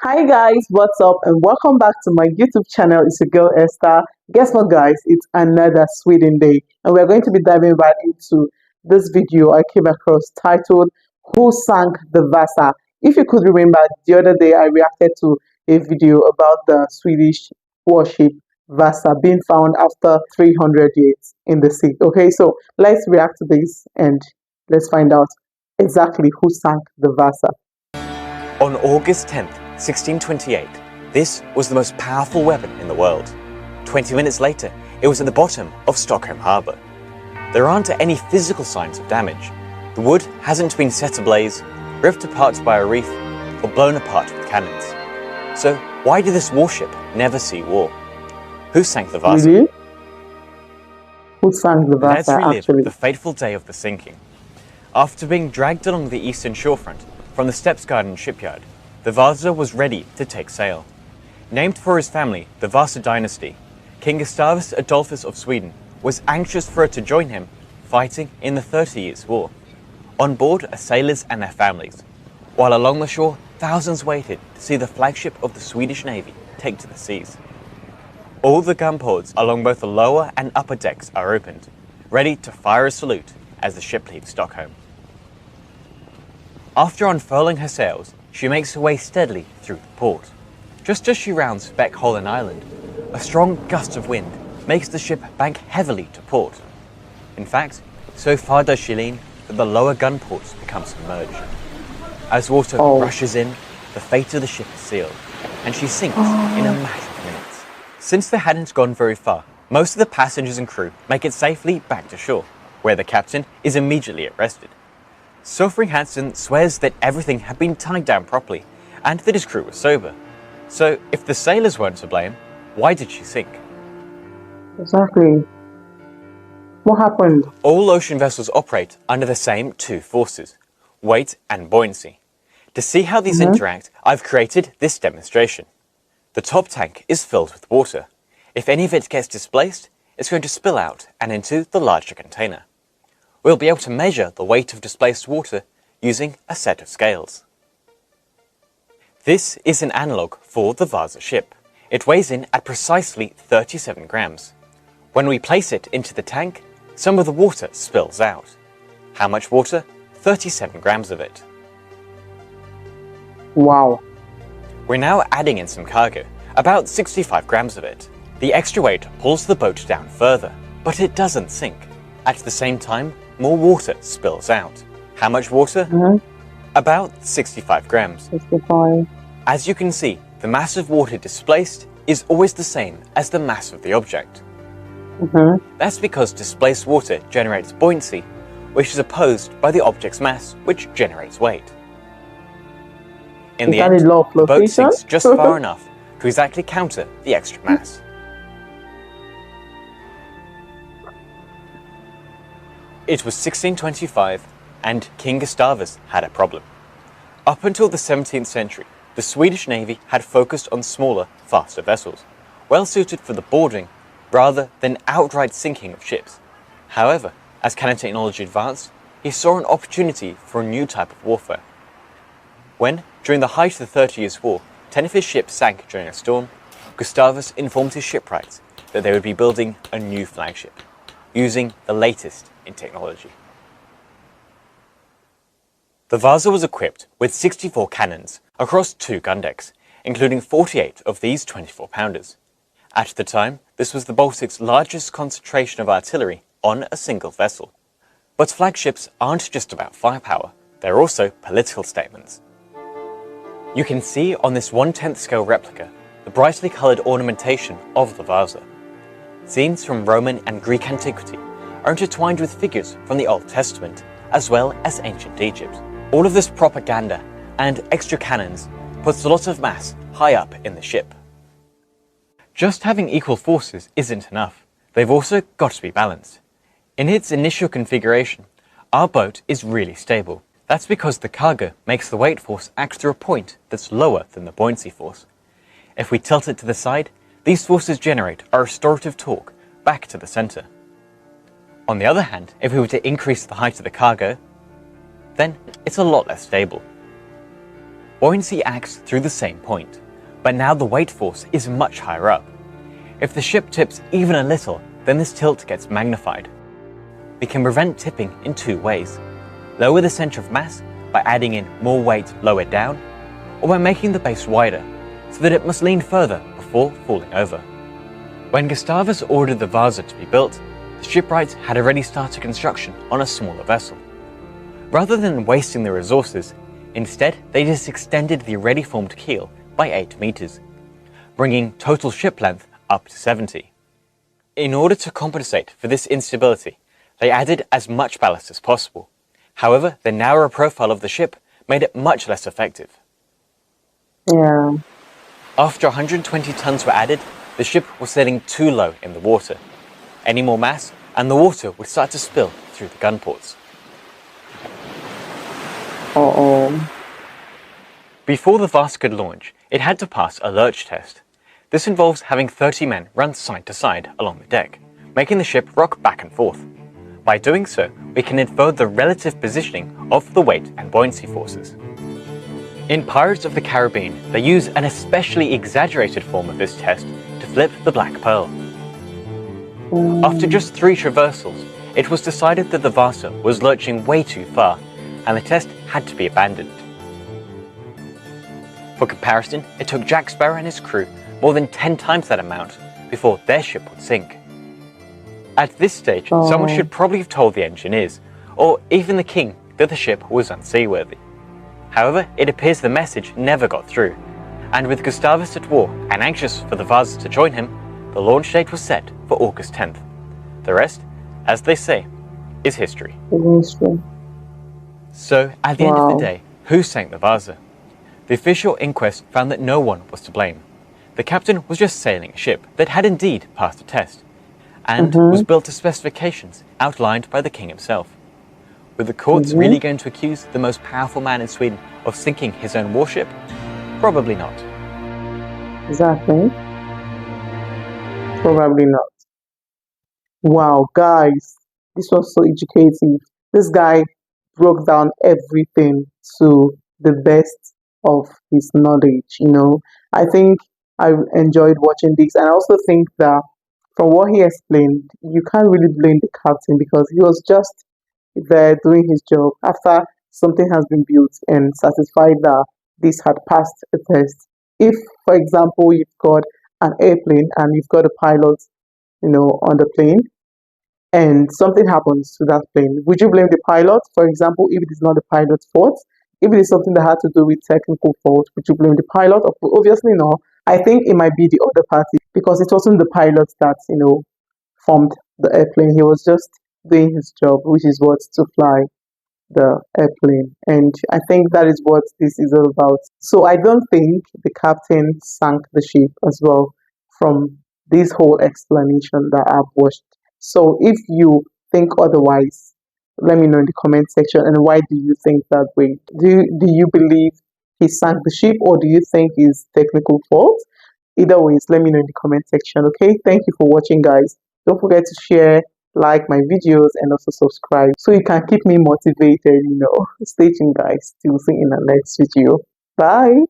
Hi guys, what's up and welcome back to my YouTube channel. It's your girl Esther. Guess what guys, it's another Sweden day and we're going to be diving right into this video I came across titled Who Sank the VASA? If you could remember, the other day I reacted to a video about the Swedish warship VASA being found after 300 years in the sea. Okay, so let's react to this and let's find out exactly who sank the VASA. On August 10th, 1628, this was the most powerful weapon in the world. 20 minutes later, it was at the bottom of Stockholm harbour. There aren't any physical signs of damage. The wood hasn't been set ablaze, ripped apart by a reef, or blown apart with cannons. So why did this warship never see war? Who sank the VASA? Really? Who sank the Let's VASA relive actually? the fateful day of the sinking. After being dragged along the eastern shorefront from the Stepsgarden shipyard, the Vasa was ready to take sail. Named for his family, the Vasa dynasty, King Gustavus Adolphus of Sweden was anxious for it to join him fighting in the 30 Years' War. On board are sailors and their families, while along the shore thousands waited to see the flagship of the Swedish Navy take to the seas. All the gun ports along both the lower and upper decks are opened, ready to fire a salute as the ship leaves Stockholm. After unfurling her sails, she makes her way steadily through the port. Just as she rounds Beckhollen Island, a strong gust of wind makes the ship bank heavily to port. In fact, so far does she lean that the lower gun ports become submerged. As water rushes in, the fate of the ship is sealed, and she sinks in a matter of minutes. Since they hadn't gone very far, most of the passengers and crew make it safely back to shore, where the captain is immediately arrested. Sofring Hansen swears that everything had been tied down properly and that his crew was sober. So if the sailors weren't to blame, why did she sink? Exactly. What happened? All ocean vessels operate under the same two forces, weight and buoyancy. To see how these interact, I've created this demonstration. The top tank is filled with water. If any of it gets displaced, it's going to spill out and into the larger container. We'll be able to measure the weight of displaced water using a set of scales. This is an analogue for the Vasa ship. It weighs in at precisely 37 grams. When we place it into the tank, some of the water spills out. How much water? 37 grams of it. Wow. We're now adding in some cargo, about 65 grams of it. The extra weight pulls the boat down further, but it doesn't sink. At the same time, more water spills out. How much water? About 65 grams. 65. As you can see, the mass of water displaced is always the same as the mass of the object. That's because displaced water generates buoyancy, which is opposed by the object's mass, which generates weight. In the end, the boat sinks just far enough to exactly counter the extra mass. It was 1625, and King Gustavus had a problem. Up until the 17th century, the Swedish Navy had focused on smaller, faster vessels, well suited for the boarding rather than outright sinking of ships. However, as cannon technology advanced, he saw an opportunity for a new type of warfare. When, during the height of the 30 Years' War, 10 of his ships sank during a storm, Gustavus informed his shipwrights that they would be building a new flagship, using the latest in technology. The Vasa was equipped with 64 cannons across 2 gun decks, including 48 of these 24-pounders. At the time, this was the Baltic's largest concentration of artillery on a single vessel. But flagships aren't just about firepower, they're also political statements. You can see on this 1/10 scale replica the brightly coloured ornamentation of the Vasa. Scenes from Roman and Greek antiquity are intertwined with figures from the Old Testament, as well as ancient Egypt. All of this propaganda and extra cannons puts a lot of mass high up in the ship. Just having equal forces isn't enough. They've also got to be balanced. In its initial configuration, our boat is really stable. That's because the cargo makes the weight force act through a point that's lower than the buoyancy force. If we tilt it to the side, these forces generate a restorative torque back to the center. On the other hand, if we were to increase the height of the cargo, then it's a lot less stable. buoyancy acts through the same point, but now the weight force is much higher up. If the ship tips even a little, then this tilt gets magnified. We can prevent tipping in two ways: lower the center of mass by adding in more weight lower down, or by making the base wider so that it must lean further before falling over. When Gustavus ordered the Vasa to be built, the shipwrights had already started construction on a smaller vessel. Rather than wasting the resources, instead they just extended the already formed keel by 8 meters, bringing total ship length up to 70. In order to compensate for this instability, they added as much ballast as possible. However, the narrower profile of the ship made it much less effective. Yeah. After 120 tons were added, the ship was sailing too low in the water. Any more mass, and the water would start to spill through the gun ports. Uh-oh. Before the Vasa could launch, it had to pass a lurch test. This involves having 30 men run side to side along the deck, making the ship rock back and forth. By doing so, we can infer the relative positioning of the weight and buoyancy forces. In Pirates of the Caribbean, they use an especially exaggerated form of this test to flip the Black Pearl. After just 3 traversals, it was decided that the Vasa was lurching way too far, and the test had to be abandoned. For comparison, it took Jack Sparrow and his crew more than 10 times that amount before their ship would sink. At this stage, someone should probably have told the engineers, or even the king, that the ship was unseaworthy. However, it appears the message never got through, and with Gustavus at war and anxious for the Vasa to join him, the launch date was set for August 10th. The rest, as they say, is history. So, at the end of the day, who sank the Vasa? The official inquest found that no one was to blame. The captain was just sailing a ship that had indeed passed a test, and was built to specifications outlined by the king himself. Were the courts really going to accuse the most powerful man in Sweden of sinking his own warship? Probably not. Exactly. Probably not. Wow, guys, this was so educative. This guy broke down everything to the best of his knowledge. I think I enjoyed watching this, and I also think that from what he explained, you can't really blame the captain because he was just there doing his job after something has been built and satisfied that this had passed a test. If, for example, you've got an airplane and you've got a pilot, on the plane, and something happens to that plane, would you blame the pilot? For example, if it is not the pilot's fault, if it is something that had to do with technical fault, would you blame the pilot? Obviously, no. I think it might be the other party because it wasn't the pilot that, formed the airplane. He was just doing his job, which is what to fly the airplane. And I think that is what this is all about. So I don't think the captain sank the ship as well from this whole explanation that I've watched. So if you think otherwise, let me know in the comment section. And why do you think that way? Do you believe he sank the ship, or do you think it's technical fault? Either ways, let me know in the comment section. Okay, thank you for watching, guys. Don't forget to share, like my videos, and also subscribe so you can keep me motivated. Stay tuned, guys. Till see you in the next video. Bye.